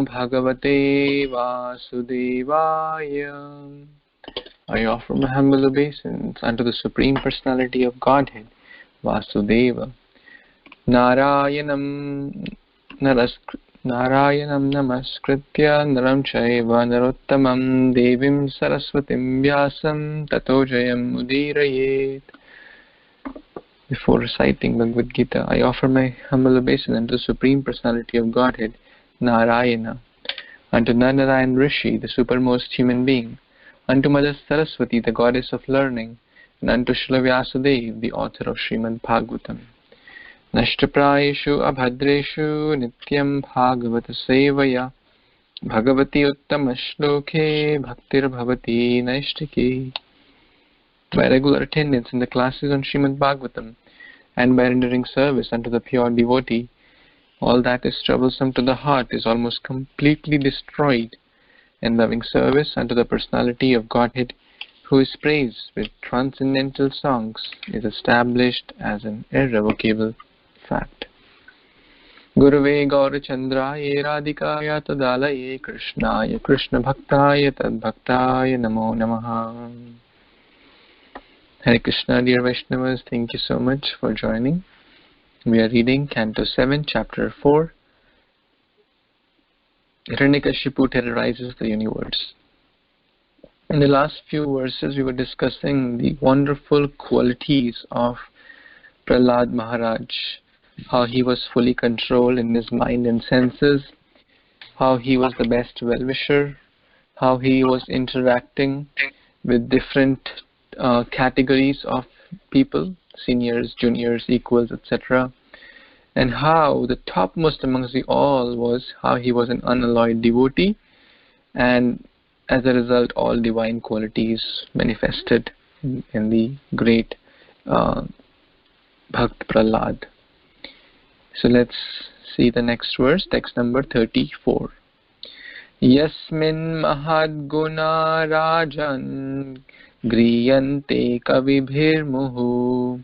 bhagavate vasudevaya. I offer my humble obeisance unto the Supreme Personality of Godhead, Vasudeva. Narayanam namaskritya naram chaiva narottamam devim saraswatim vyasam tato jayam udirayet. Before reciting Bhagavad Gita, I offer my humble obeisance unto the Supreme Personality of Godhead, Narayana, unto Narayan Rishi, the supermost human being, unto Mother Saraswati, the goddess of learning, and unto Srila Vyasadeva, the author of Srimad Bhagvatam. Nashtaprayeshu abhadreshu nityam bhagavata sevaya bhagavati uttamashloke bhaktir bhavati naishtike. By regular attendance in the classes on Srimad Bhagvatam and by rendering service unto the pure devotee, all that is troublesome to the heart is almost completely destroyed, and loving service unto the Personality of Godhead, who is praised with transcendental songs, is established as an irrevocable fact. Gurave Gaurachandraya Radhikaya Tadalaye Krishnaya Krishna Bhaktaya Tadbhaktaya Namo Namaha. Hare Krishna, dear Vaishnavas, thank you so much for joining. We are reading Canto 7, Chapter 4. Hiranyakashipu terrorizes the universe. In the last few verses, we were discussing the wonderful qualities of Prahlad Maharaj, how he was fully controlled in his mind and senses, how he was the best well-wisher, how he was interacting with different categories of people, seniors, juniors, equals, etc. And how the topmost amongst the all was how he was an unalloyed devotee, and as a result all divine qualities manifested in the great Bhakt Prahlad. So let's see the next verse, text number 34. Yasmin mahad guna rajan griyante kavibhir muhu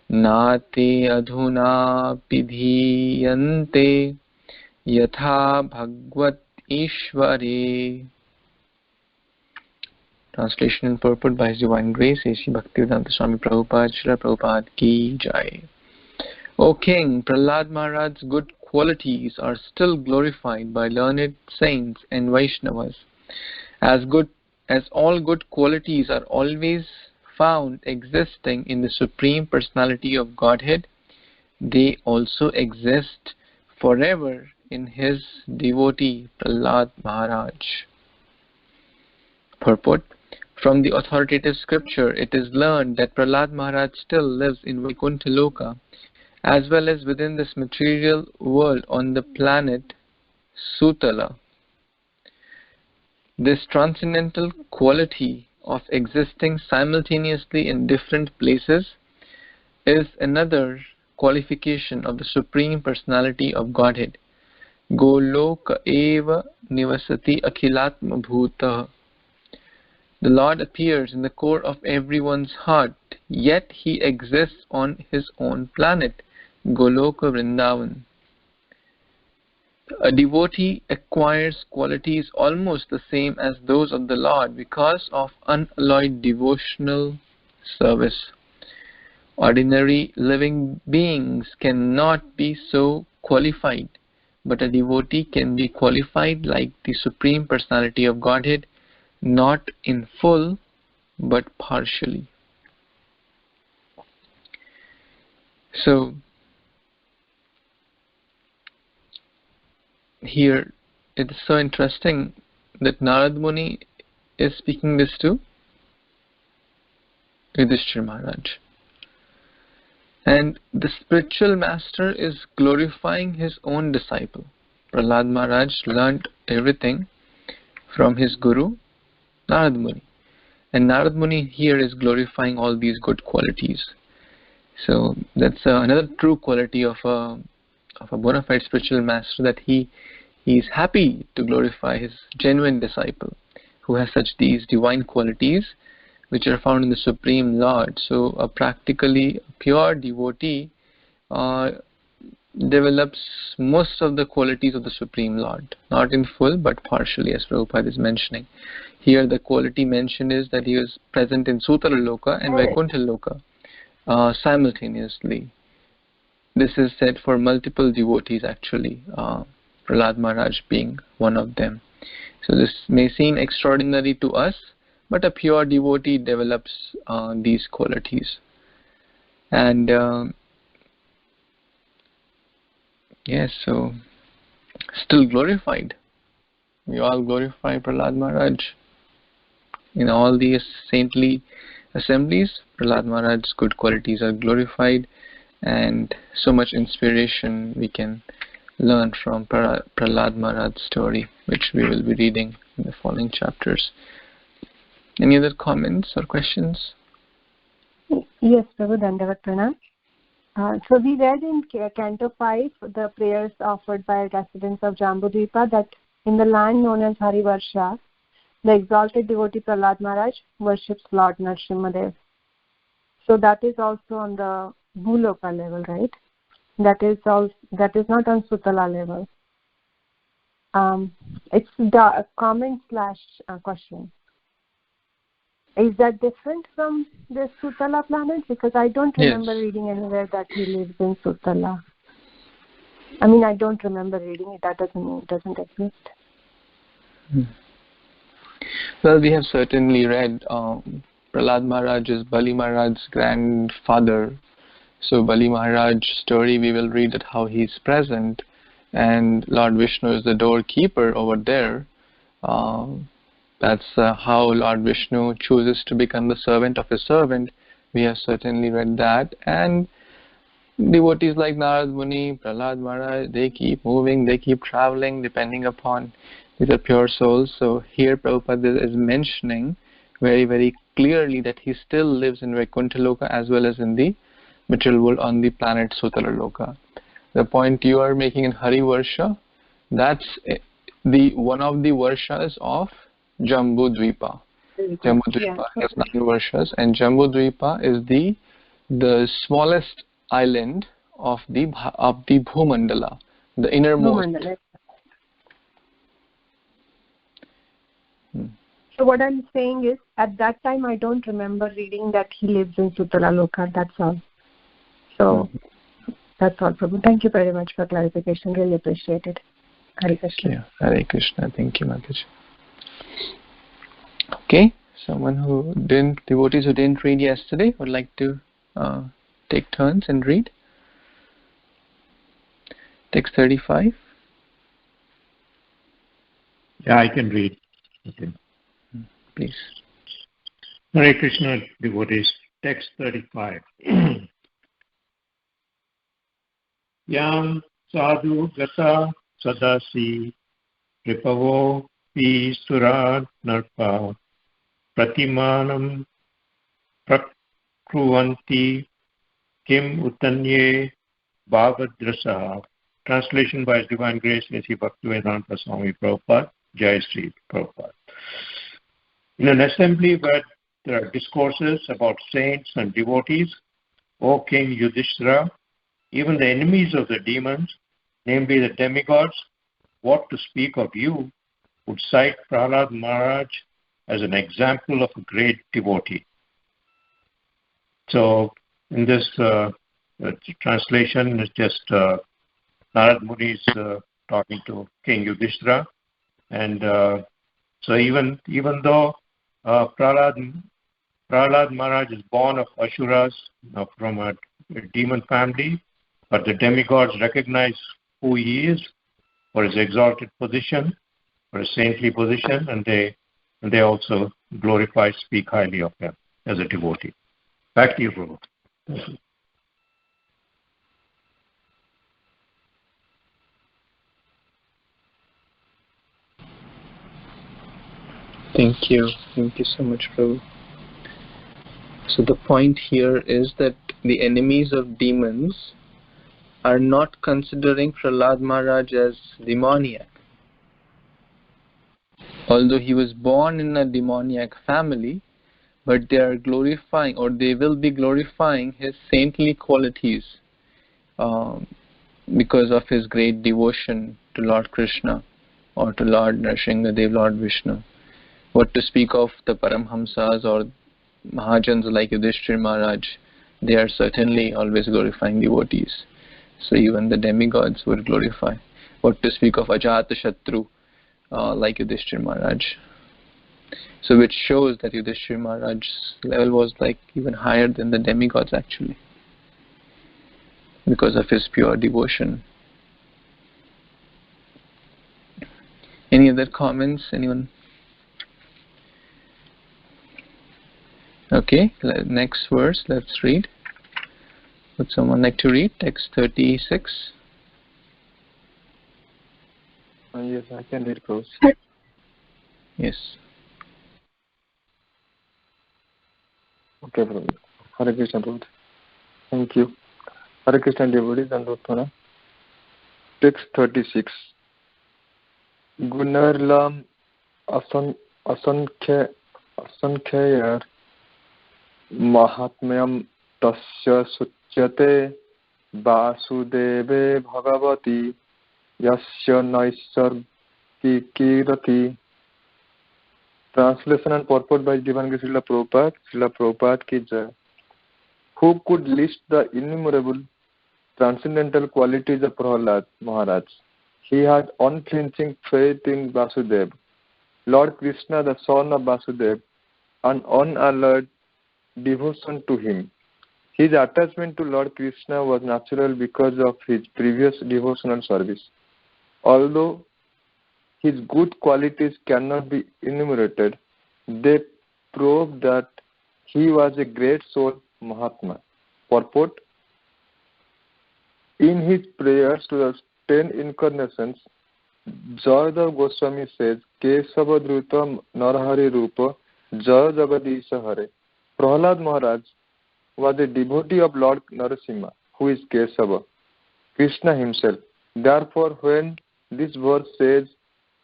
nate adhuna pidhiyante yatha bhagvat ishvare. Translation and purport by His Divine Grace, A.C. Bhaktivedanta Swami Prabhupada, Srila Prabhupada Ki Jai. O King, Prahlad Maharaj's good qualities are still glorified by learned saints and Vaishnavas. As all good qualities are always found existing in the Supreme Personality of Godhead, they also exist forever in his devotee Prahlad Maharaj. Purport. From the authoritative scripture, it is learned that Prahlad Maharaj still lives in Vaikunthaloka, as well as within this material world on the planet Sutala. This transcendental quality of existing simultaneously in different places is another qualification of the Supreme Personality of Godhead. Loka eva nivasati akhilatma bhutah. The Lord appears in the core of everyone's heart, yet he exists on his own planet, Goloka Vrindavan. A devotee acquires qualities almost the same as those of the Lord because of unalloyed devotional service. Ordinary living beings cannot be so qualified, but a devotee can be qualified like the Supreme Personality of Godhead, not in full, but partially. So, here it is so interesting that Narada Muni is speaking this to Yudhishthira Maharaj. And the spiritual master is glorifying his own disciple. Prahlad Maharaj learnt everything from his guru, Narada Muni. And Narada Muni here is glorifying all these good qualities. So that's another true quality of a bona fide spiritual master, that he is happy to glorify his genuine disciple who has such these divine qualities which are found in the Supreme Lord. So a practically pure devotee develops most of the qualities of the Supreme Lord. Not in full, but partially, as Prabhupada is mentioning. Here the quality mentioned is that he was present in Sutala Loka and Vaikunthaloka simultaneously. This is said for multiple devotees actually, Prahlad Maharaj being one of them. So this may seem extraordinary to us, but a pure devotee develops these qualities. And yes, so still glorified. We all glorify Prahlad Maharaj. In all these saintly assemblies, Prahlad Maharaj's good qualities are glorified, and so much inspiration we can learn from Prahlad Maharaj's story, which we will be reading in the following chapters. Any other comments or questions? Yes, Prabhu, Dandavat Pranam. So we read in Canto 5 the prayers offered by residents of Jambudvipa that in the land known as Harivarsha, the exalted devotee Prahlad Maharaj worships Lord Nrsimhadev. So that is also on the Bhuloka level, right? That is not on Sutala level. It's the comment / question. Is that different from the Sutala planet? Because I don't remember reading anywhere that he lives in Sutala. I mean, I don't remember reading it. That doesn't exist. Well, we have certainly read Prahlad Maharaj is Bali Maharaj's grandfather. So Bali Maharaj's story, we will read that how he is present, and Lord Vishnu is the doorkeeper over there. That's how Lord Vishnu chooses to become the servant of his servant. We have certainly read that. And devotees like Narada Muni, Prahlad Maharaj, they keep moving, they keep traveling, depending upon, these are pure souls. So here Prabhupada is mentioning very, very clearly that he still lives in Vaikunthaloka as well as in the material world on the planet Sutala Loka. The point you are making in Harivarsha, that's the one of the varshas of Jambudvipa. Jambudvipa has 9 varshas, and Jambudvipa is the smallest island of the Bhumandala, the innermost. So what I'm saying is, at that time I don't remember reading that he lives in Sutala Loka. That's all. So that's all, Prabhu. Thank you very much for clarification. Really appreciate it. Hare Krishna. Yeah, Hare Krishna. Thank you, Mataji. Okay, devotees who didn't read yesterday would like to take turns and read. Text 35. Yeah, I can read. Okay. Please. Hare Krishna, devotees. Text 35. Yam sadhu gata sadasi ripavo pi sura narpa pratimanam prakruvanti kim utanye bhavadrasa. Translation by His Divine Grace, A.C. Bhaktivedanta Swami Prabhupada, Jai Sri Prabhupada. In an assembly where there are discourses about saints and devotees, O King Yudhishthira, even the enemies of the demons, namely the demigods, what to speak of you, would cite Prahlad Maharaj as an example of a great devotee. So, in this translation, it's just Narada Muni is talking to King Yudhishthira, and so even though Prahlad Maharaj is born of Asuras, from a demon family, but the demigods recognize who he is for his exalted position, for his saintly position, and they also glorify, speak highly of him as a devotee. Back to you, Prabhu. Thank you. Thank you. Thank you so much, Prabhu. So the point here is that the enemies of demons are not considering Prahlad Maharaj as demoniac. Although he was born in a demoniac family, but they are glorifying, or they will be glorifying, his saintly qualities. because of his great devotion to Lord Krishna or to Lord Nrsimhadev, Lord Vishnu. What to speak of the Paramhamsas or Mahajans like Yudhishthira Maharaj, they are certainly always glorifying devotees. So even the demigods would glorify. What to speak of Ajatashatru like Yudhishthira Maharaj. So which shows that Yudhishthira Maharaj's level was like even higher than the demigods actually, because of his pure devotion. Any other comments? Anyone? Okay, next verse, let's read. Would someone like to read? Text 36. Yes, I can read, Prabhu. Yes. Okay, Prabhu. Hare Krishna, Prabhu. Thank you. Hare Krishna, devotees and Uttana. Text 36. Gunarlam asankhayar mahatmyam tasya suchyate vasudeve bhagavati yasya naisargikirati. Translation and purport by Divine Grace Srila Prabhupada. Srila Prabhupada ki jai. Who could list the innumerable transcendental qualities of Prahlad Maharaj? He had unflinching faith in Vasudeva, Lord Krishna, the son of Vasudeva, and unalloyed devotion to him. His attachment to Lord Krishna was natural because of his previous devotional service. Although his good qualities cannot be enumerated, they prove that he was a great soul mahatma. Purport: in his prayers to the 10 incarnations, Jayadav Goswami says, Kesava Dhrutam Narhari Rupa Jaya Jagadisha Hare. Prahlad Maharaj was a devotee of Lord Narasimha, who is Kesava, Krishna himself. Therefore, when this verse says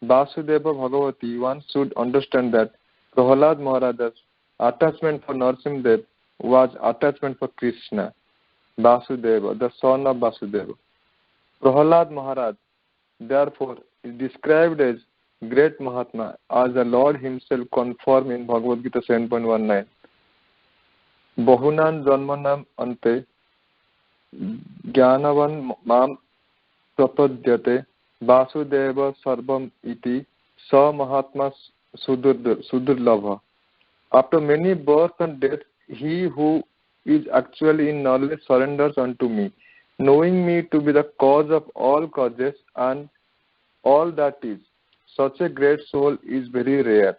Vasudeva Bhagavati, one should understand that Prahlad Maharaj's attachment for Narasimhadev was attachment for Krishna, Vasudeva, the son of Vasudeva. Prahlad Maharaj, therefore, is described as great Mahatma, as the Lord himself confirmed in Bhagavad Gita 7.19. Bahunan janmanam ante jnanavan mam prapadyate Vasudeva sarvam iti sa mahatma sudurlabha. After many births and deaths, he who is actually in knowledge surrenders unto me, knowing me to be the cause of all causes and all that is. Such a great soul is very rare.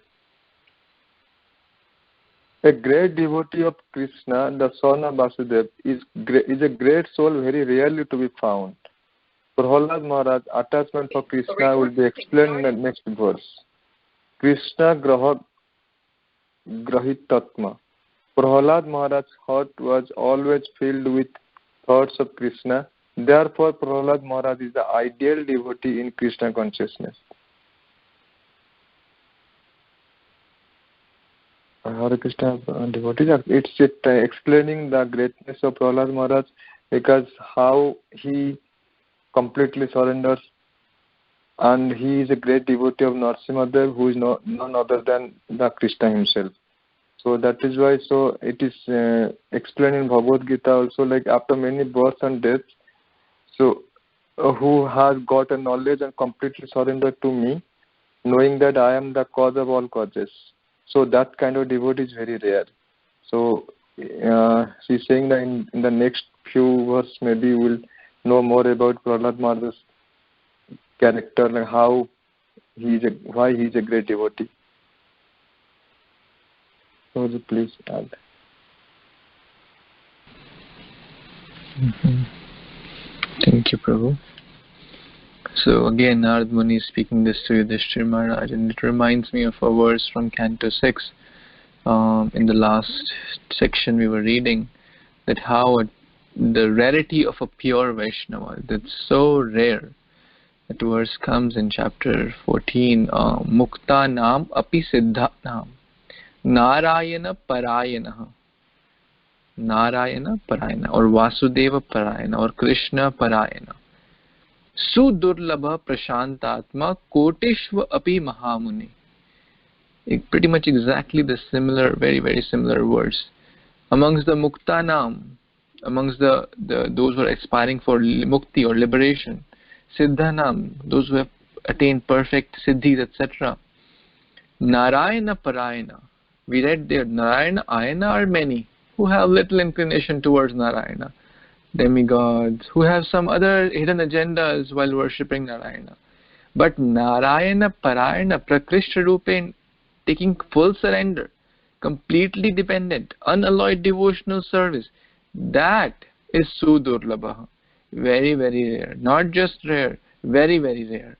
A great devotee of Krishna, the son of Vasudeva, is a great soul very rarely to be found. Prahlad Maharaj attachment for Krishna will be explained in the next verse. Krishna grahitatma. Prahlad Maharaj's heart was always filled with thoughts of Krishna. Therefore, Prahlad Maharaj is the ideal devotee in Krishna consciousness. Hare Krishna devotees, it's explaining the greatness of Prahlad Maharaj, because how he completely surrenders, and he is a great devotee of Nrsimhadev, who is none other than the Krishna himself. So that is why, so it is explained in Bhagavad Gita also, like after many births and deaths, so who has got a knowledge and completely surrendered to me, knowing that I am the cause of all causes. So that kind of devotee is very rare. So she's saying that in the next few verses maybe we'll know more about Prahlad Maharaj's character, like how why he is a great devotee. So please add. Thank you, Prabhu. So again, Narada Muni is speaking this to Yudhishthira Maharaj, and it reminds me of a verse from Canto 6. In the last section we were reading, that how the rarity of a pure Vaishnava, that's so rare. That verse comes in chapter 14, Mukta Nam Api Siddha Nam Narayana Parayana. Narayana Parayana, or Vasudeva Parayana, or Krishna Parayana. Sudurlabha prashantatma kotishva api mahamuni. Pretty much exactly the similar, very, very similar words. Amongst the muktanam, amongst the those who are aspiring for mukti or liberation, siddhanam, those who have attained perfect siddhis, etc. Narayana parayana. We read there, Narayana ayana are many who have little inclination towards Narayana. Demigods, who have some other hidden agendas while worshipping Narayana. But Narayana parayana, prakrishta rupen, taking full surrender, completely dependent, unalloyed devotional service, that is Sudurlabha. Very, very rare. Not just rare, very, very rare.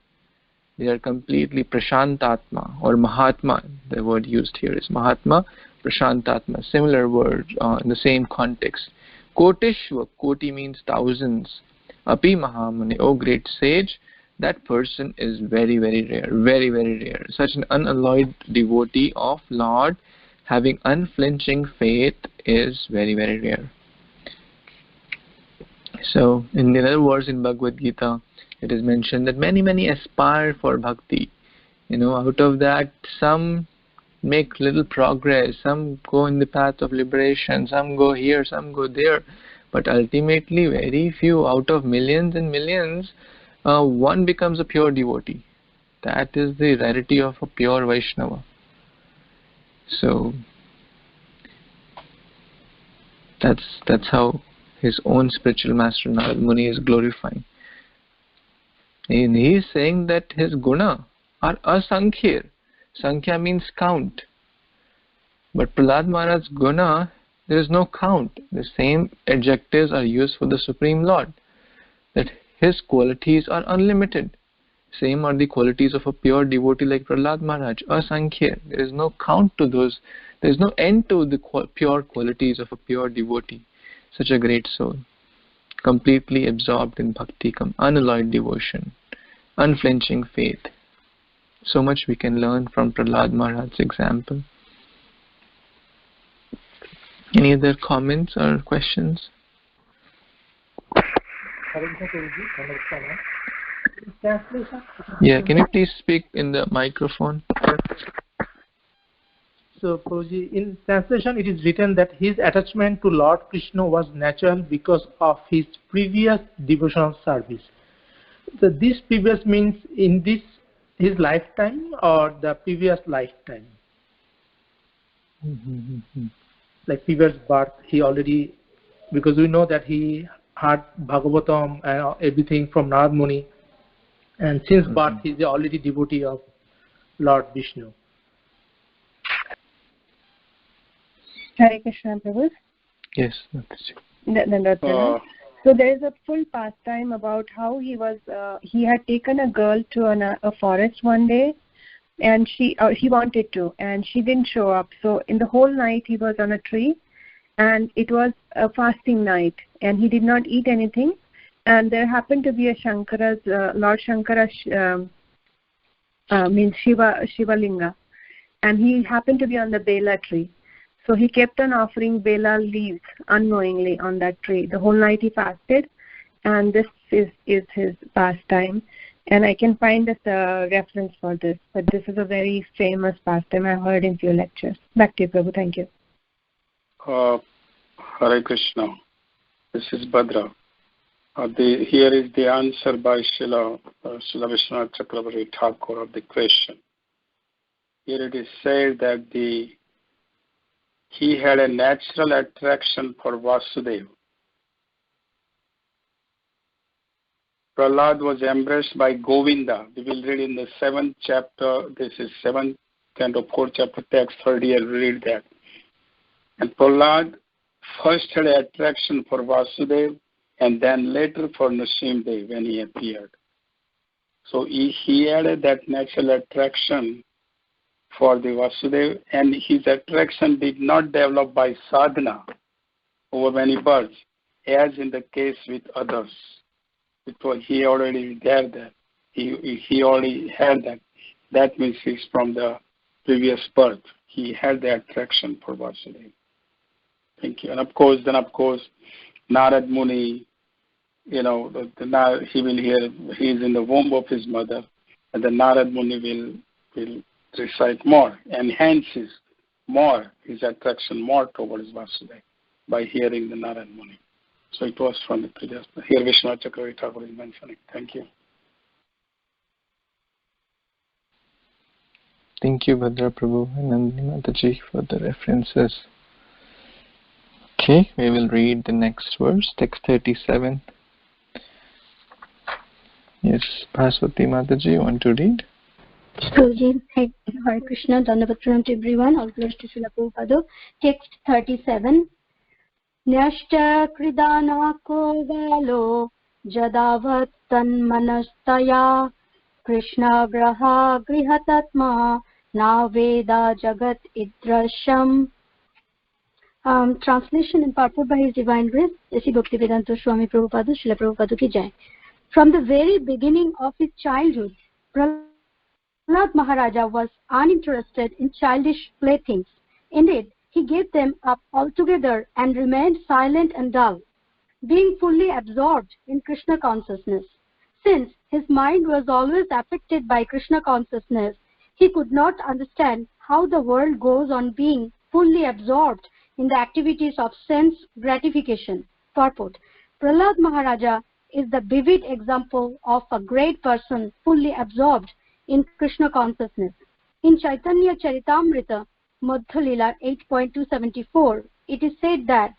They are completely prashantatma or mahatma. The word used here is mahatma, prashantatma. Similar word in the same context. Kotishva, koti means thousands. Api mahamuni, oh great sage, that person is very, very rare. Very, very rare. Such an unalloyed devotee of Lord having unflinching faith is very, very rare. So, in the other words in Bhagavad Gita, it is mentioned that many aspire for bhakti. Out of that, some make little progress, some go in the path of liberation, some go here, some go there. But ultimately, very few out of millions and millions, one becomes a pure devotee. That is the rarity of a pure Vaishnava. So, that's how his own spiritual master Narada Muni is glorifying. And he is saying that his guna are asankhya. Sankhya means count. But Prahlad Maharaj's guna, there is no count. The same adjectives are used for the Supreme Lord. That his qualities are unlimited. Same are the qualities of a pure devotee like Prahlad Maharaj. Asankhya. There is no count to those. There is no end to the pure qualities of a pure devotee. Such a great soul. Completely absorbed in bhakti, unalloyed devotion, unflinching faith. So much we can learn from Prahlad Maharaj's example. Any other comments or questions? Yeah, can you please speak in the microphone? So, Prabhuji, in translation, it is written that his attachment to Lord Krishna was natural because of his previous devotional service. So, this previous means in his lifetime or the previous lifetime? Like previous birth, he already, because we know that he had Bhagavatam and everything from Narada Muni, and since birth he is already devotee of Lord Vishnu. Hare Krishna, Prabhu. Yes. So there is a full pastime about how he had taken a girl to a forest one day, and he wanted to, and she didn't show up. So in the whole night he was on a tree, and it was a fasting night, and he did not eat anything. And there happened to be a Lord Shankara means Shiva Linga, and he happened to be on the Bela tree. So he kept on offering Bela leaves unknowingly on that tree. The whole night he fasted, and this is his pastime. And I can find this reference for this, but this is a very famous pastime I've heard in few lectures. Back to you, Prabhu. Thank you. Hare Krishna. This is Bhadra. Here is the answer by Srila Vishwanath Chakravarti Thakur of the question. Here it is said that he had a natural attraction for Vasudeva. Prahlad was embraced by Govinda. We will read in the 7th chapter. This is 7th and 4th chapter text, 3rd year, read that. And Prahlad first had an attraction for Vasudeva and then later for Nrsimhadev when he appeared. So he had that natural attraction for the Vasudeva, and his attraction did not develop by sadhana over many births, as in the case with others. Because he already had that. He already had that. That means he's from the previous birth. He had the attraction for Vasudeva. Thank you. And of course, Narad Muni he will hear, he is in the womb of his mother, and the Narad Muni will recite more, enhances more his attraction more towards Vasudeva by hearing the Narad Muni. So it was from the previous. Here Vishwanath Chakravarti Thakur is mentioning. Thank you. Thank you, Bhadra Prabhu and Nandini Mataji, for the references. Okay, we will read the next verse, text 37. Yes, Bhaswati Mataji, you want to read? Guruji, thank you. Hare Krishna, Dandavat Pranam to everyone. All glories to Srila Prabhupada. Text 37. Nyashta kridana ko valo jadavat tanmanastaya Krishna graha grihatatma na veda jagat idrasham. Translation and purport by His Divine Grace, Sri Bhaktivedanta Swami Prabhupada, Srila Prabhupada ki jai. From the very beginning of his childhood, Prahlad Maharaja was uninterested in childish playthings. Indeed, he gave them up altogether and remained silent and dull, being fully absorbed in Krishna consciousness. Since his mind was always affected by Krishna consciousness, he could not understand how the world goes on being fully absorbed in the activities of sense gratification. Purport. Prahlad Maharaja is the vivid example of a great person fully absorbed in Krishna consciousness. In Chaitanya Charitamrita, Madhya Lila 8.274, it is said that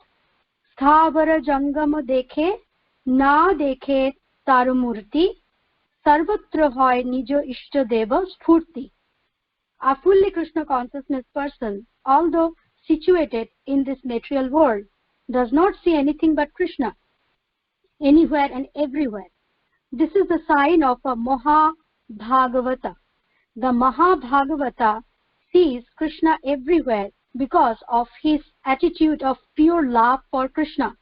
Sthavara Jangama dekhe, na dekhe tarumurti, sarvatra hoy nijo ishta deva spurti. A fully Krishna consciousness person, although situated in this material world, does not see anything but Krishna, anywhere and everywhere. This is the sign of a maha-bhagavata. The maha-bhagavata sees Krishna everywhere because of his attitude of pure love for Krishna.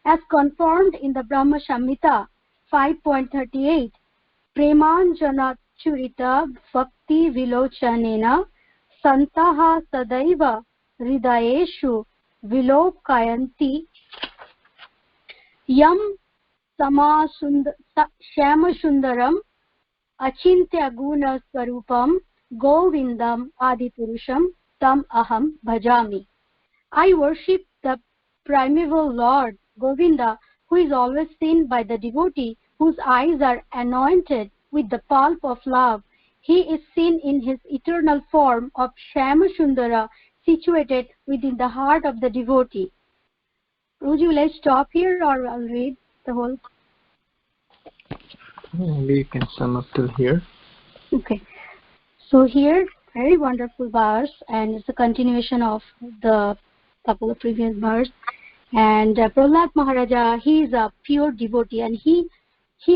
As confirmed in the Brahma Samhita 5.38, Premanjana Churita Bhakti Vilochanena Santaha Sadaiva Hridayeshu Vilokayanti Yam Shamasundaram Achintya Guna Swarupam Govindam Adipurusham Tam Aham Bhajami. I worship the primeval Lord Govinda, who is always seen by the devotee whose eyes are anointed with the pulp of love. He is seen in his eternal form of Shamashundara, situated within the heart of the devotee. Would you like to stop here, or I'll read the whole? Maybe you can sum up till here. Okay. So here, very wonderful verse, and it's a continuation of the couple of previous verse. And Prahlad Maharaja, he is a pure devotee, and he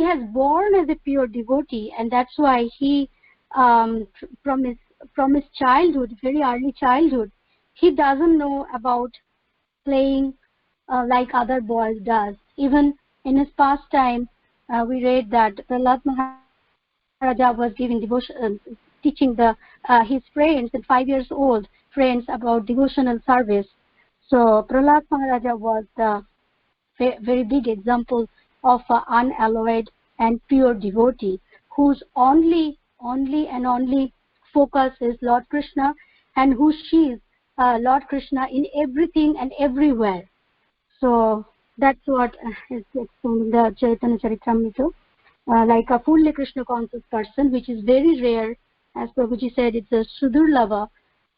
has born as a pure devotee, and that's why he, from his childhood, very early childhood, he doesn't know about playing like other boys does. Even in his pastime, we read that Prahlad Maharaja was giving devotion, teaching his friends, and 5 years old friends, about devotional service. So Prahlad Maharaja was the very big example of an unalloyed and pure devotee whose only focus is Lord Krishna, and who sees Lord Krishna in everything and everywhere. So that's what is explained in the Chaitanya Charitamrita. Like a fully Krishna conscious person, which is very rare, as Prabhuji said, it's a Sudurlava.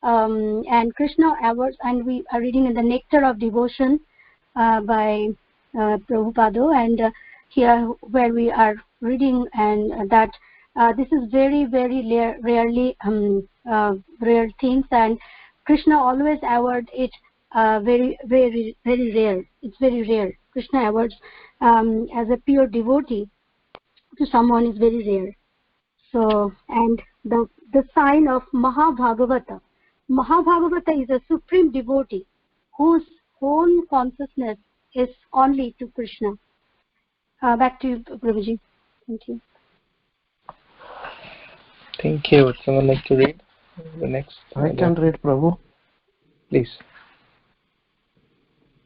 And Krishna awards, and we are reading in the Nectar of Devotion by Prabhupada, and here where we are reading, and that this is very rarely rare things, and Krishna always award it very rare. It's very rare. Krishna awards as a pure devotee to someone is very rare. So, and the sign of maha-bhagavata. Maha-bhagavata is a supreme devotee whose whole consciousness is only to Krishna. Back to you, Prabhuji. Thank you. Thank you. Would someone like to read the next? I can read, Prabhu. Please.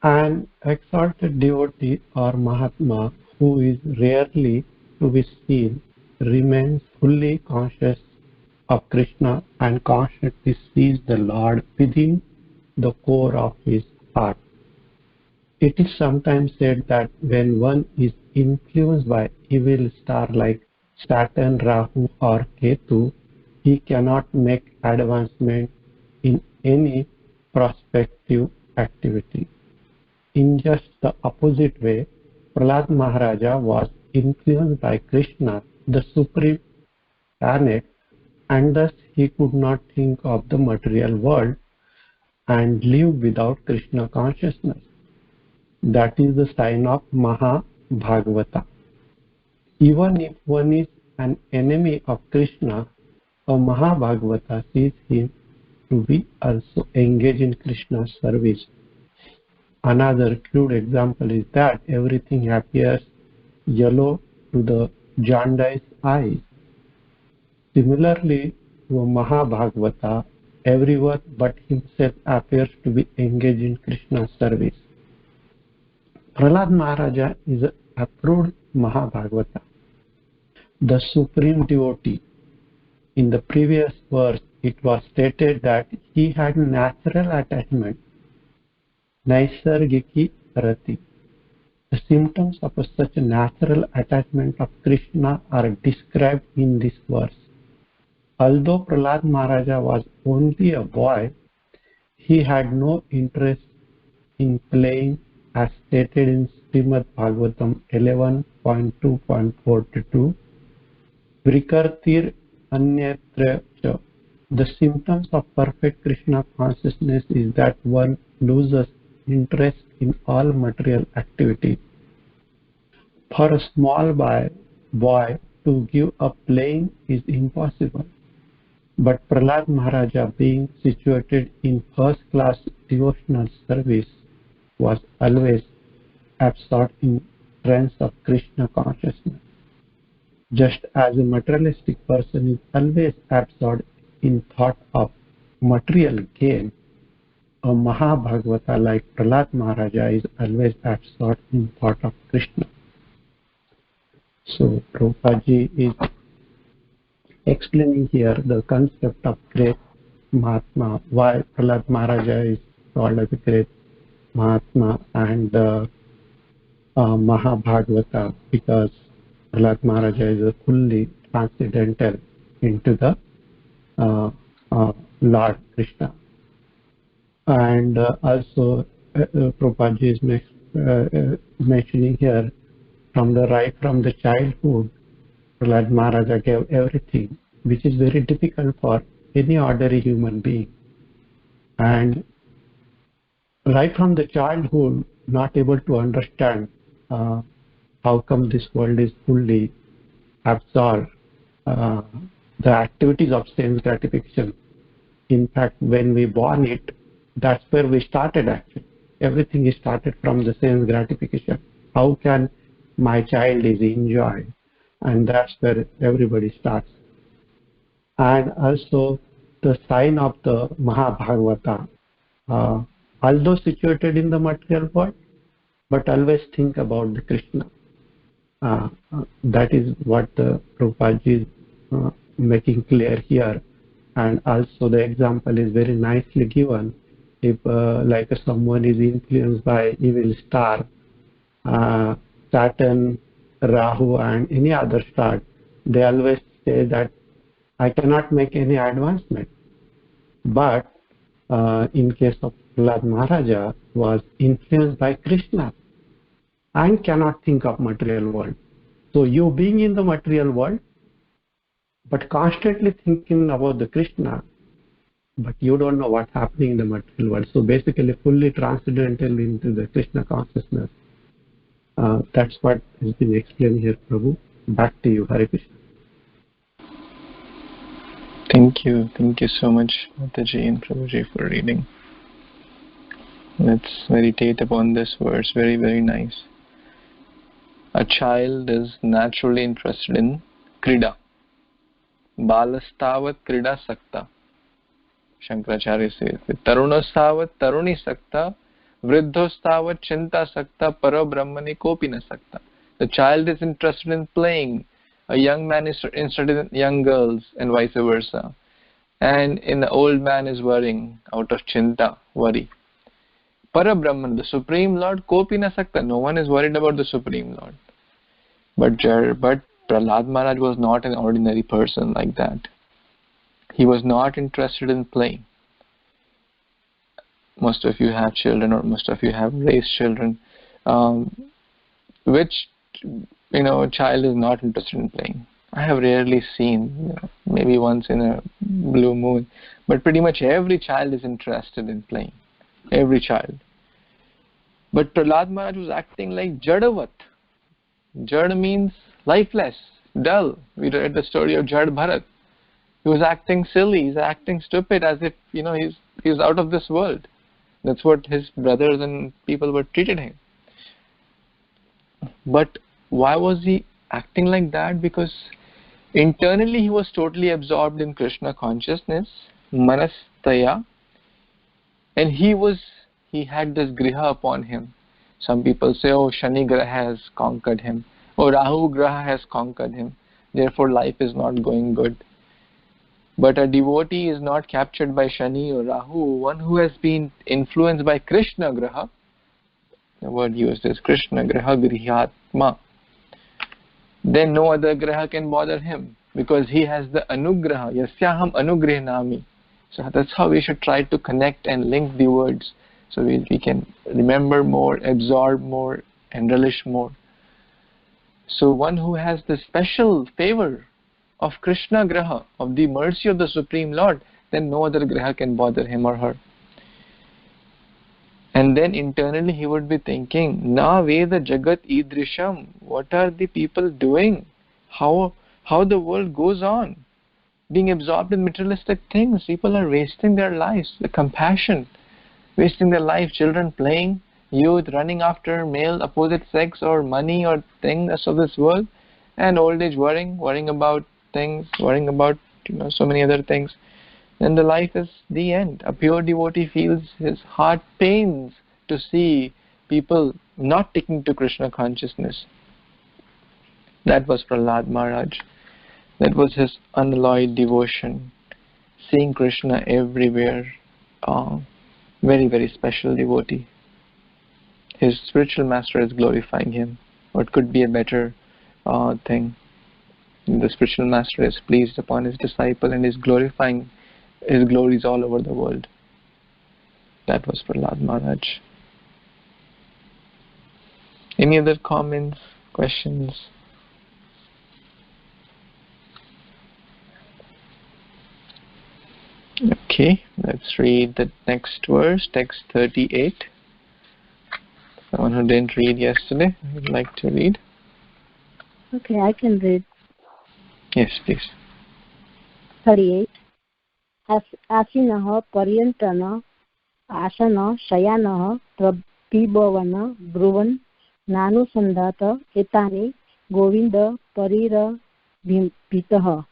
An exalted devotee or mahatma who is rarely to be seen, remains fully conscious of Krishna and constantly sees the Lord within the core of his heart. It is sometimes said that when one is influenced by evil stars like Saturn, Rahu or Ketu, he cannot make advancement in any prospective activity. In just the opposite way, Prahlad Maharaja was influenced by Krishna, the Supreme Planet, and thus he could not think of the material world and live without Krishna consciousness. That is the sign of maha-bhagavata. Even if one is an enemy of Krishna, a maha-bhagavata sees him to be also engaged in Krishna's service. Another crude example is that everything appears yellow to the jaundiced eyes. Similarly, to a maha-bhagavata, everyone but himself appears to be engaged in Krishna's service. Prahlad Maharaja is an approved maha-bhagavata, the supreme devotee. In the previous verse, it was stated that he had natural attachment, naisargiki rati. The symptoms of such a natural attachment of Krishna are described in this verse. Although Prahlad Maharaja was only a boy, he had no interest in playing, as stated in Srimad Bhagvatam 11.2.42. Vrikartir anyatra cha. The symptoms of perfect Krishna consciousness is that one loses interest in all material activity. For a small boy to give up playing is impossible. But Prahlad Maharaja, being situated in first-class devotional service, was always absorbed in trance of Krishna consciousness. Just as a materialistic person is always absorbed in thought of material gain, a maha-bhagavata like Prahlad Maharaja is always absorbed in thought of Krishna. So Prabhupada is explaining here the concept of great mahatma, why Prahlad Maharaja is called as a great mahatma and maha-bhagavata, because Prahlad Maharaja is fully transcendental into the Lord Krishna. And also Prabhupada is mentioning here from the childhood, Prahlad Maharaja gave everything, which is very difficult for any ordinary human being. And right from the childhood, not able to understand how come this world is fully absorbed the activities of sense gratification. In fact, when we born it, that's where we started actually. Everything is started from the sense gratification. How can my child is enjoyed? And that's where everybody starts. And also the sign of the maha-bhagavata, although situated in the material world, but always think about the Krishna. That is what the Prabhupada is making clear here. And also the example is very nicely given. If like someone is influenced by evil star, Saturn, Rahu and any other star, they always say that I cannot make any advancement. But in case of Prahlad Maharaja, was influenced by Krishna and cannot think of material world. So you being in the material world, but constantly thinking about the Krishna, but you don't know what's happening in the material world. So basically fully transcendental into the Krishna consciousness. That's what has been explained here, Prabhu. Back to you, Hare Krishna. Thank you so much, Mataji and Prabhuji, for reading. Let's meditate upon this verse. Very, very nice. A child is naturally interested in krida. Balastavat krida sakta. Shankaracharya says, Tarunastavat taruni sakta, vriddhostavat chinta sakta, para brahmani kopi na sakta. The child is interested in playing. A young man is interested in young girls, and vice versa. And in the old man is worrying out of chinta, worry. Parabrahman, the Supreme Lord, kopi na sakta. No one is worried about the Supreme Lord. But Prahlad Maharaj was not an ordinary person like that. He was not interested in playing. Most of you have children, or most of you have raised children. Which child is not interested in playing? I have rarely seen, maybe once in a blue moon, but pretty much every child is interested in playing. Every child. But Prahlad Maharaj was acting like Jadavat. Jad means lifeless, dull. We read the story of Jad Bharat. He was acting silly, he's acting stupid, as if he's out of this world. That's what his brothers and people were treated him. But why was he acting like that? Because internally he was totally absorbed in Krishna consciousness, manastaya, and he had this griha upon him. Some people say, oh, Shani Graha has conquered him, or Rahu Graha has conquered him, therefore life is not going good. But a devotee is not captured by Shani or Rahu, one who has been influenced by Krishna Graha. The word used is Krishna Graha Grihyatma. Then no other Graha can bother him, because he has the Anugraha, Yasyaham Anugrihnami. So that's how we should try to connect and link the words, so we can remember more, absorb more, and relish more. So one who has the special favor of Krishna Graha, of the mercy of the Supreme Lord, then no other Graha can bother him or her. And then internally he would be thinking, Na Veda Jagat Idrisham, what are the people doing? How the world goes on? Being absorbed in materialistic things, people are wasting their lives. The compassion, wasting their life, children playing, youth running after male opposite sex or money or things of this world, and old age worrying about things, worrying about so many other things. Then the life is the end. A pure devotee feels his heart pains to see people not taking to Krishna consciousness. That was Prahlad Maharaj. That was his unalloyed devotion, seeing Krishna everywhere. Very, very special devotee. His spiritual master is glorifying him. What could be a better thing? The spiritual master is pleased upon his disciple and is glorifying his glories all over the world. That was Prahlad Maharaj. Any other comments, questions? Okay, let's read the next verse, text 38. Someone who didn't read yesterday would like to read. Okay, I can read. Yes, please. 38. Asinah paryantana asana shayana prabhivana bruvan nanusandhata etani govinda parira bhitah.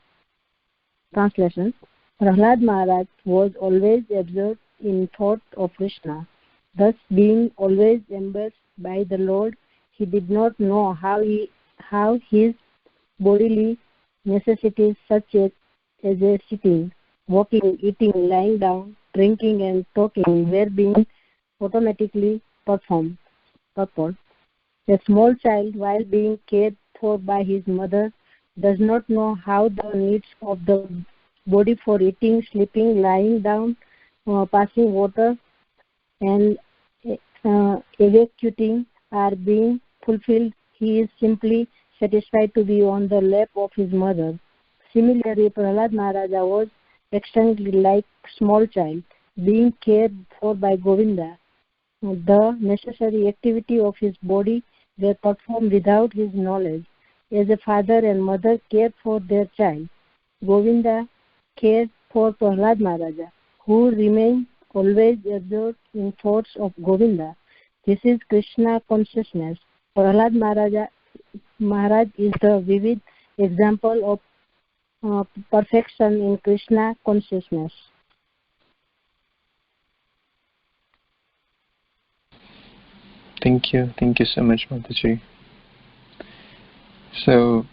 Translation. Prahlad Maharaj was always absorbed in thought of Krishna. Thus, being always embraced by the Lord, he did not know how his bodily necessities such as sitting, walking, eating, lying down, drinking and talking were being automatically performed. A small child, while being cared for by his mother, does not know how the needs of the body for eating, sleeping, lying down, passing water and evacuating are being fulfilled. He is simply satisfied to be on the lap of his mother. Similarly, Prahlad Maharaja was extremely like small child, being cared for by Govinda. The necessary activity of his body were performed without his knowledge. As a father and mother care for their child, Govinda cared for Prahlad Maharaja, who remained always absorbed in thoughts of Govinda. This is Krishna consciousness. Prahlad Maharaj is the vivid example of perfection in Krishna consciousness. Thank you so much, Mataji. So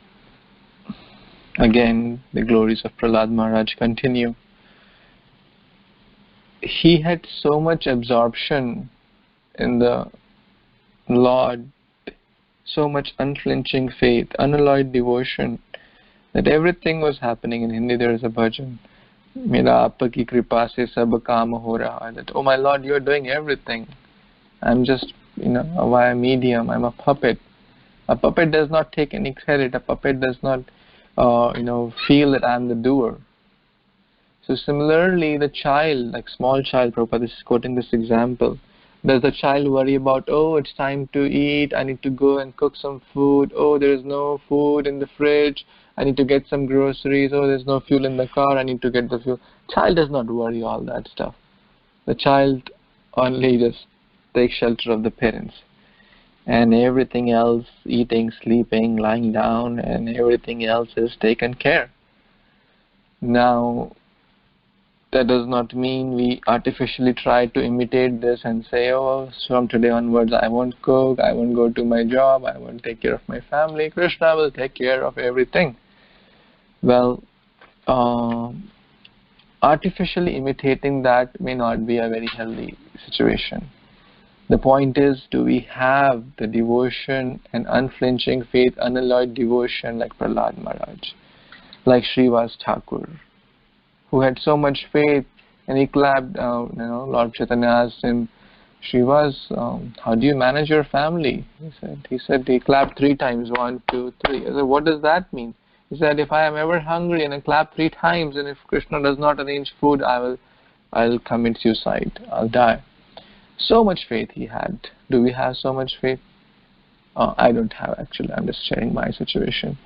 again, the glories of Prahlad Maharaj continue. He had so much absorption in the Lord, so much unflinching faith, unalloyed devotion, that everything was happening. In Hindi there is a bhajan, Mera aapa ki kripa se sab kaam ho raha, that, oh my Lord, you are doing everything. I'm just, a via medium, I'm a puppet. A puppet does not take any credit. A puppet does not, feel that I'm the doer. So similarly, the child, like small child, Prabhupada is quoting this example. Does the child worry about, oh, it's time to eat, I need to go and cook some food, oh, there is no food in the fridge, I need to get some groceries, oh, there's no fuel in the car, I need to get the fuel. Child does not worry all that stuff. The child only just takes shelter of the parents. And everything else, eating, sleeping, lying down, and everything else is taken care. Now, that does not mean we artificially try to imitate this and say, oh, from today onwards I won't cook, I won't go to my job, I won't take care of my family, Krishna will take care of everything. Well, artificially imitating that may not be a very healthy situation. The point is, do we have the devotion and unflinching faith, unalloyed devotion like Prahlad Maharaj, like Srivas Thakur, who had so much faith, and he clapped, Lord Chaitanya asked him, Srivas, how do you manage your family? He said he clapped 3 times, 1, 2, 3. I said, what does that mean? He said, if I am ever hungry and I clap 3 times, and if Krishna does not arrange food, I'll commit suicide, I'll die. So much faith he had. Do we have so much faith? I don't have, actually. I'm just sharing my situation.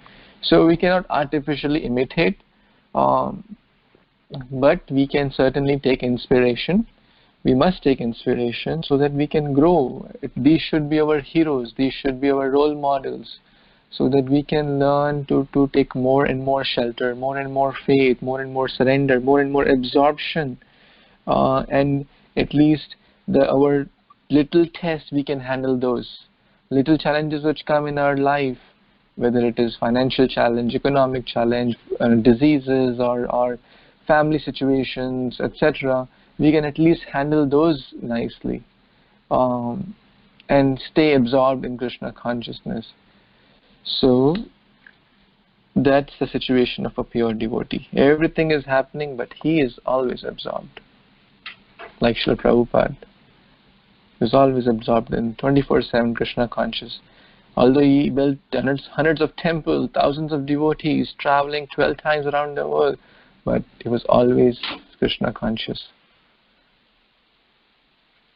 So we cannot artificially imitate, but we can certainly take inspiration. We must take inspiration so that we can grow. These should be our heroes. These should be our role models, so that we can learn to take more and more shelter, more and more faith, more and more surrender, more and more absorption, and at least our little tests, we can handle those little challenges which come in our life, whether it is financial challenge, economic challenge, diseases, or family situations, etc. We can at least handle those nicely, and stay absorbed in Krishna consciousness. So that's the situation of a pure devotee. Everything is happening, but he is always absorbed. Like Srila Prabhupada was always absorbed in 24/7 Krishna conscious. Although he built hundreds of temples, thousands of devotees, traveling 12 times around the world, but he was always Krishna conscious.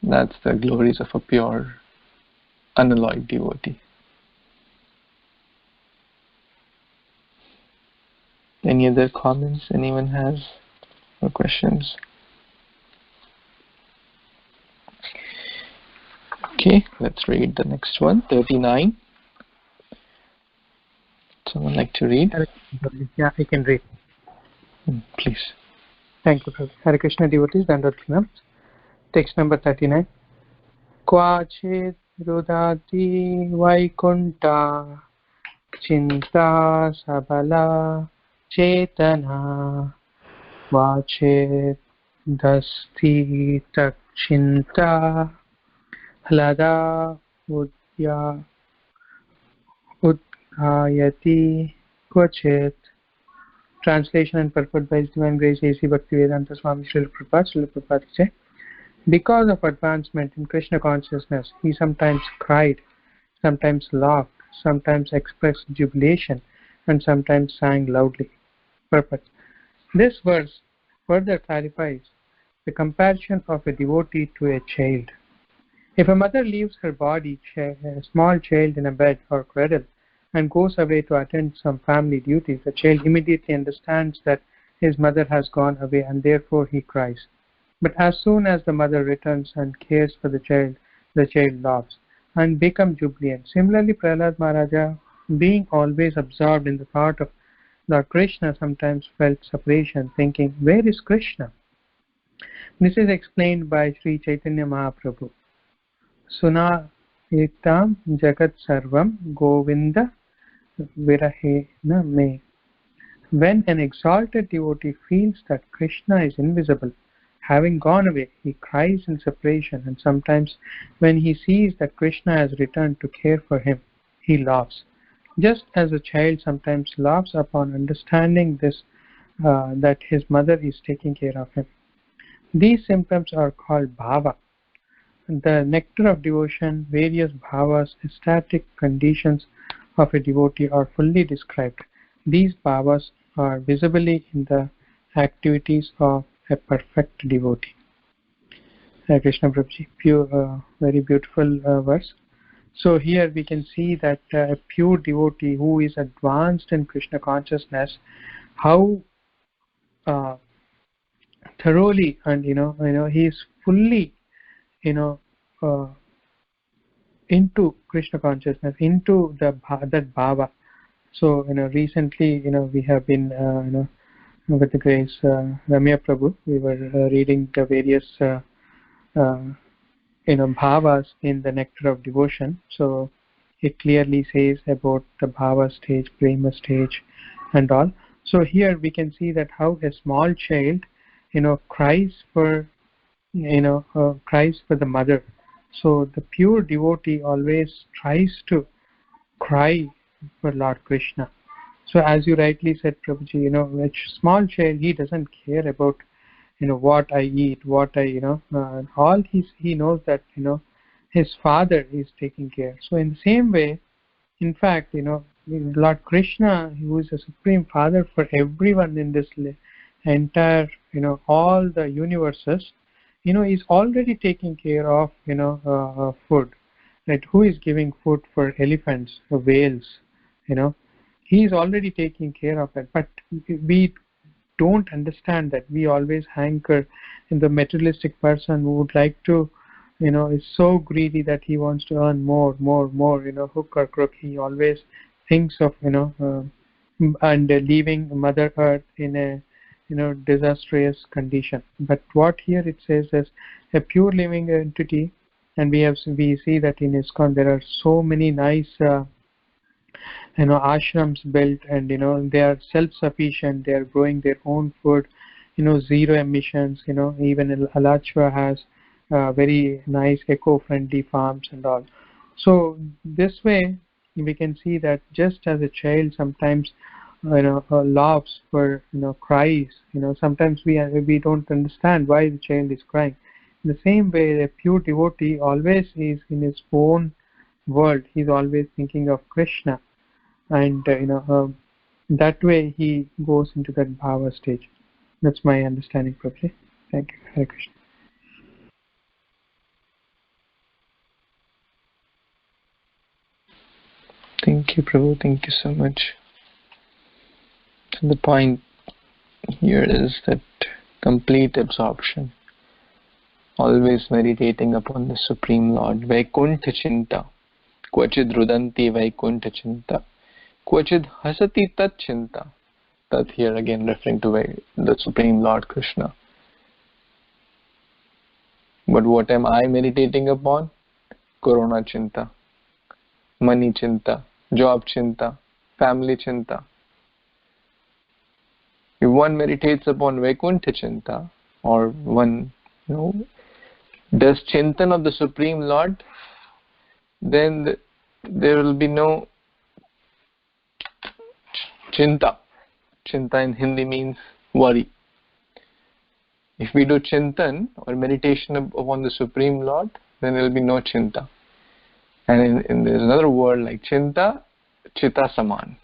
That's the glories of a pure, unalloyed devotee. Any other comments anyone has or questions? Okay, let's read the next one, 39. Someone like to read? Yeah, I can read. Please. Thank you, Prabhu. Hare Krishna devotees, Dandavata. Text number 39. Kvachit rudati vaikunta chinta sabala chetana kvachit dasti tak chinta hlada udya udhayati kvachit. Translation and purport by His Divine Grace A.C. Bhaktivedanta Swami Srila Prabhupada say, because of advancement in Krishna consciousness, he sometimes cried, sometimes laughed, sometimes expressed jubilation, and sometimes sang loudly. Purport. This verse further clarifies the comparison of a devotee to a child. If a mother leaves her body, a small child in a bed or cradle, and goes away to attend some family duties, the child immediately understands that his mother has gone away, and therefore he cries. But as soon as the mother returns and cares for the child laughs and becomes jubilant. Similarly, Prahlad Maharaja, being always absorbed in the thought of Lord Krishna, sometimes felt separation, thinking, where is Krishna? This is explained by Sri Chaitanya Mahaprabhu. Suna Itam Jagat Sarvam Govinda virahena me. When an exalted devotee feels that Krishna is invisible, having gone away, he cries in separation, and sometimes when he sees that Krishna has returned to care for him, he laughs. Just as a child sometimes laughs upon understanding this, that his mother is taking care of him. These symptoms are called bhava. The nectar of devotion, various bhavas, ecstatic conditions of a devotee are fully described. These bhavas are visibly in the activities of a perfect devotee. Hare Krishna Prabhuji, very beautiful verse. So here we can see that a pure devotee who is advanced in Krishna consciousness, how thoroughly and he is fully into Krishna consciousness, into that bhava. So recently we have been with the grace Ramya Prabhu, we were reading the various bhavas in the nectar of devotion. So it clearly says about the bhava stage, prema stage, and all. So here we can see that how a small child cries for the mother. So the pure devotee always tries to cry for Lord Krishna. So as you rightly said, Prabhuji, a small child, he doesn't care about what I eat, what I all he knows that his father is taking care. So in the same way, in fact, Lord Krishna, who is a supreme father for everyone in this entire all the universes, is already taking care of food. Right? Who is giving food for elephants, for whales? He is already taking care of it. But we don't understand that. We always hanker in the materialistic person who would like to, is so greedy that he wants to earn more, hook or crook. He always thinks of, and leaving Mother Earth in a, disastrous condition. But what here it says is a pure living entity, and we see that in ISKCON there are so many nice ashrams built, and they are self-sufficient. They are growing their own food, zero emissions. Even Alachua has very nice eco-friendly farms and all. So this way we can see that just as a child sometimes laughs for cries, sometimes we don't understand why the child is crying. In the same way, a pure devotee always is in his own world. He's always thinking of Krishna, and that way he goes into that bhava stage. That's my understanding, Prabhuji. Thank you. Hare Krishna. Thank you, Prabhu. Thank you so much. So the point here is that complete absorption, always meditating upon the Supreme Lord. Vaikuntha chinta, kvachid rudanti vaikuntha chinta, kvachid hasati tat chinta. That here again referring to the Supreme Lord Krishna. But what am I meditating upon? Corona chinta, money chinta, job chinta, family chinta. If one meditates upon Vaikuntha chinta, or one does chintan of the Supreme Lord, then there will be no chinta. Chinta in Hindi means worry. If we do chintan or meditation upon the Supreme Lord, then there will be no chinta. And there's another word like chinta, chitta saman.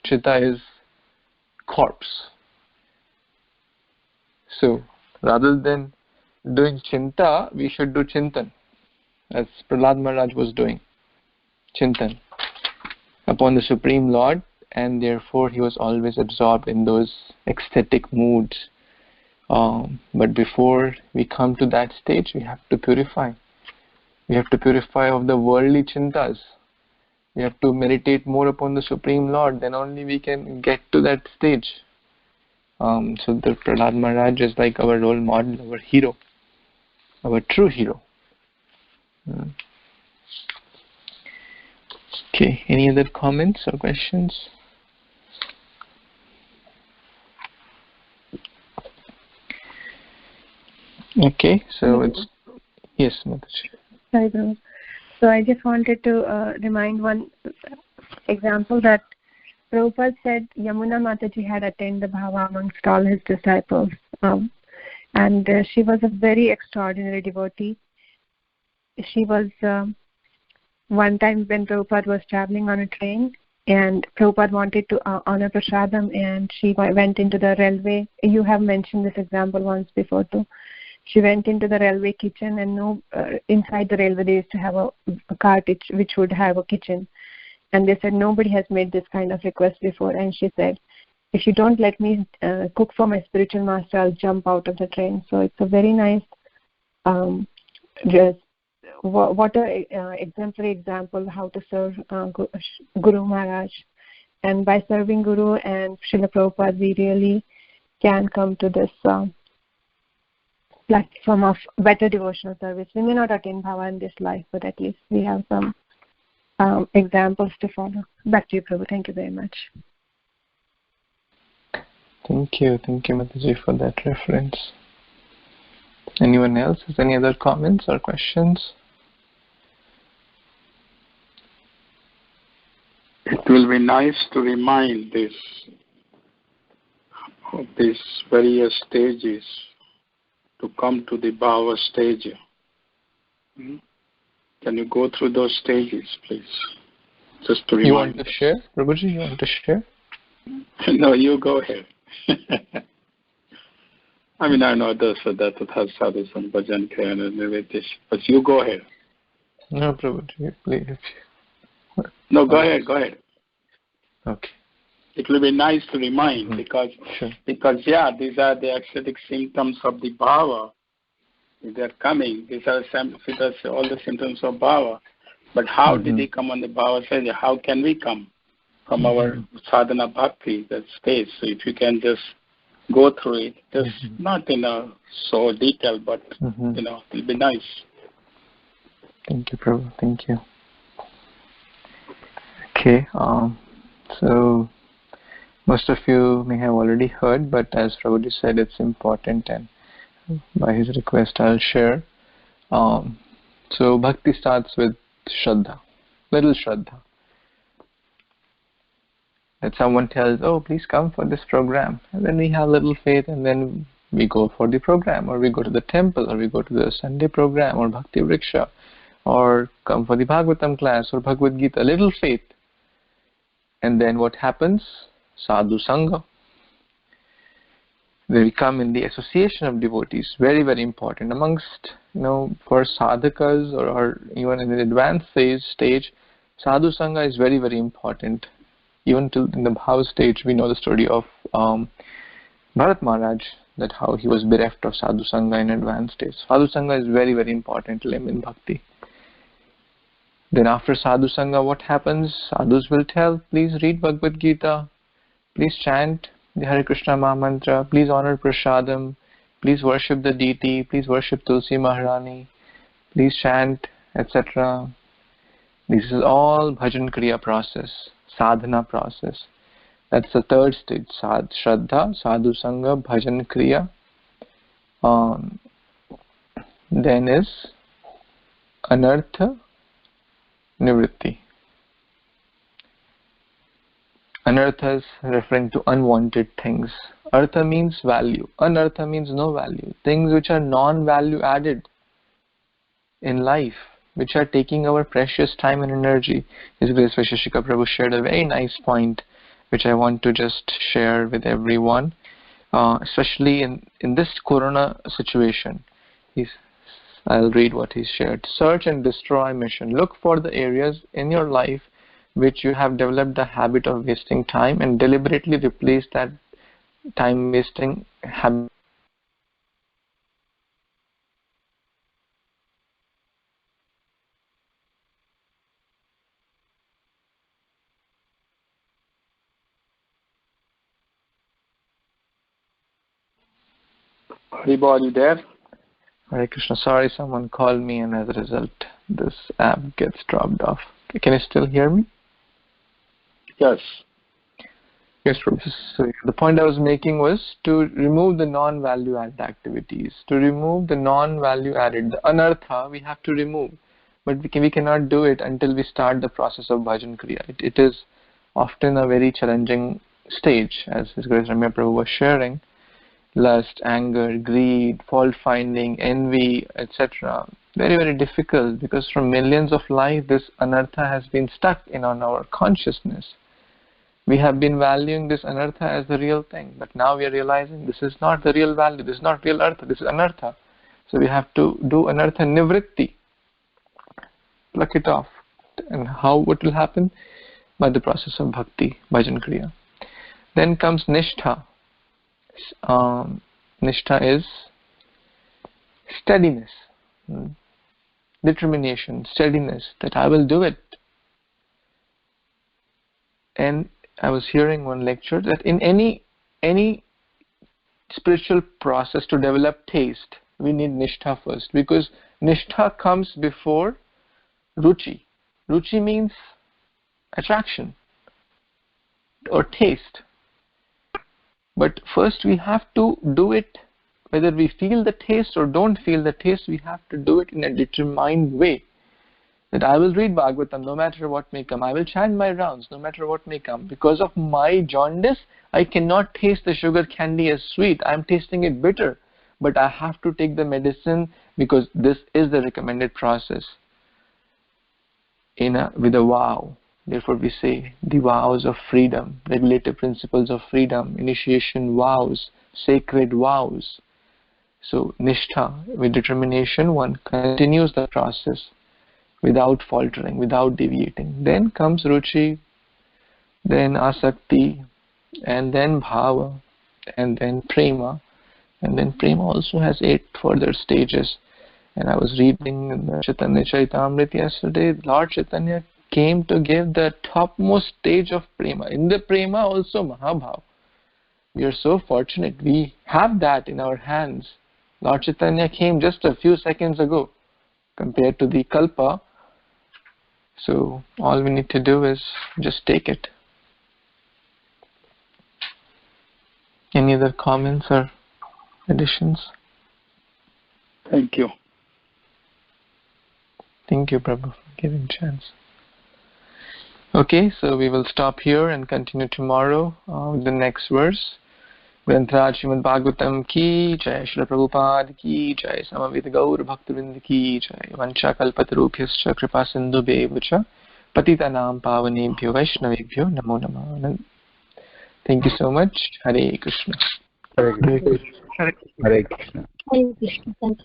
Chitta is corpse. So rather than doing chinta, we should do chintan, as Prahlad Maharaj was doing chintan upon the Supreme Lord, and therefore he was always absorbed in those ecstatic moods. But before we come to that stage, we have to purify. We have to purify of the worldly chintas. We have to meditate more upon the Supreme Lord, then only we can get to that stage. So the Prahlad Maharaj is like our role model, our hero, our true hero. Okay, any other comments or questions? Okay, so it's yes, Mataji. Sorry, Prabhu. So I just wanted to remind one example that Prabhupada said Yamuna Mataji had attained the Bhava amongst all his disciples. And she was a very extraordinary devotee. She was, one time when Prabhupada was traveling on a train, and Prabhupada wanted to honor Prasadam, and she went into the railway. You have mentioned this example once before too. She went into the railway kitchen, and inside the railway they used to have a cart which would have a kitchen. And they said, nobody has made this kind of request before. And she said, if you don't let me cook for my spiritual master, I'll jump out of the train. So it's a very nice, what a exemplary example how to serve Guru Maharaj. And by serving Guru and Srila Prabhupada, we really can come to this platform of better devotional service. We may not attain Bhava in this life, but at least we have some examples to follow. Back to you, Prabhu. Thank you very much. Thank you, Mataji, for that reference. Anyone else has any other comments or questions? It will be nice to remind these various stages to come to the Bhava stage. Can you go through those stages, please? Just to remind. You want to share, Prabhuji? You want to share? No, you go ahead. I mean, I know this, that has sadhu some bhajan and everything, but you go ahead. No, Prabhuji, please. No, go ahead. Okay. It will be nice to remind because yeah, these are the ecstatic symptoms of the Bhava. They're coming. These are all the symptoms of Bhava. But how did they come on the Bhava stage? How can we come from our sadhana bhakti, that stage? So if you can just go through it, just not in so detail, but it'll be nice. Thank you, Prabhu. Thank you. Okay. So most of you may have already heard, but as Prabhuji said, it's important, and by his request, I'll share. So bhakti starts with Shraddha, little Shraddha. That someone tells, oh, please come for this program. And then we have little faith, and then we go for the program, or we go to the temple, or we go to the Sunday program, or Bhakti Vriksha, or come for the Bhagavatam class, or Bhagavad Gita. Little faith. And then what happens? Sadhu Sangha. They come in the association of devotees. Very, very important. Amongst, for sadhakas or even in the advanced stage, Sadhu Sangha is very, very important. Even till in the Bhava stage, we know the story of Prahlad Maharaj, that how he was bereft of Sadhu Sangha in advanced stage. Sadhu Sangha is very, very important to him in Bhakti. Then after Sadhu Sangha, what happens? Sadhus will tell, please read Bhagavad Gita, please chant the Hare Krishna Maha Mantra, please honor Prasadam, please worship the deity, please worship Tulsi Maharani, please chant, etc. This is all bhajan kriya process, sadhana process. That's the third stage, Shraddha, Sadhu Sangha, bhajan kriya. Then is Anartha Nivritti. Anartha is referring to unwanted things. Artha means value. Anartha means no value. Things which are non-value added in life, which are taking our precious time and energy. His Grace Vaisheshika Prabhu shared a very nice point, which I want to just share with everyone, especially in this corona situation. I'll read what he shared. Search and destroy mission. Look for the areas in your life which you have developed the habit of wasting time, and deliberately replace that time wasting habit. Haribo, are you there? Hare Krishna. Sorry, someone called me, and as a result, this app gets dropped off. Can you still hear me? Yes. Yes, Professor. So the point I was making was to remove the non-value added activities, to remove the non-value added, the anartha we have to remove. But we cannot do it until we start the process of bhajan kriya. It is often a very challenging stage, as His Grace Ramya Prabhu was sharing. Lust, anger, greed, fault finding, envy, etc. Very, very difficult, because from millions of lives this anartha has been stuck in on our consciousness. We have been valuing this anartha as the real thing, but now we are realizing this is not the real value, this is not real artha, this is anartha. So we have to do anartha nivritti, pluck it off. And how what will happen? By the process of bhakti, bhajan kriya. Then comes nishtha. Nishtha is steadiness, determination, steadiness, that I will do it. And I was hearing one lecture that in any spiritual process to develop taste, we need nishtha first, because nishtha comes before ruchi. Ruchi means attraction or taste. But first we have to do it, whether we feel the taste or don't feel the taste, we have to do it in a determined way. That I will read Bhagavatam no matter what may come. I will chant my rounds no matter what may come. Because of my jaundice, I cannot taste the sugar candy as sweet. I am tasting it bitter. But I have to take the medicine because this is the recommended process. With a vow. Therefore we say the vows of freedom, regulative principles of freedom, initiation vows, sacred vows. So nishtha, with determination, one continues the process without faltering, without deviating. Then comes ruchi, then asakti, and then bhava, and then prema. And then prema also has 8 further stages. And I was reading in the Chaitanya Charitamrita yesterday, Lord Chaitanya came to give the topmost stage of prema. In the prema also maha-bhava. We are so fortunate. We have that in our hands. Lord Chaitanya came just a few seconds ago compared to the kalpa. So all we need to do is just take it. Any other comments or additions? Thank you. Thank you, Prabhu, for giving chance. Okay, so we will stop here and continue tomorrow with the next verse. Granthra Srimad Bhagvatam ki jai, Srila Prabhupada ki jai, Samavita Gaur Bhaktavind ki jai, Vancha Kalpatarubhyascha Kripa Sindhu Bevucha, Patitanam Pavanebhyo Vaishnavebhyo Namo Namah. Thank you so much. Hare Krishna. Hare Krishna. Hare Krishna. Thank you.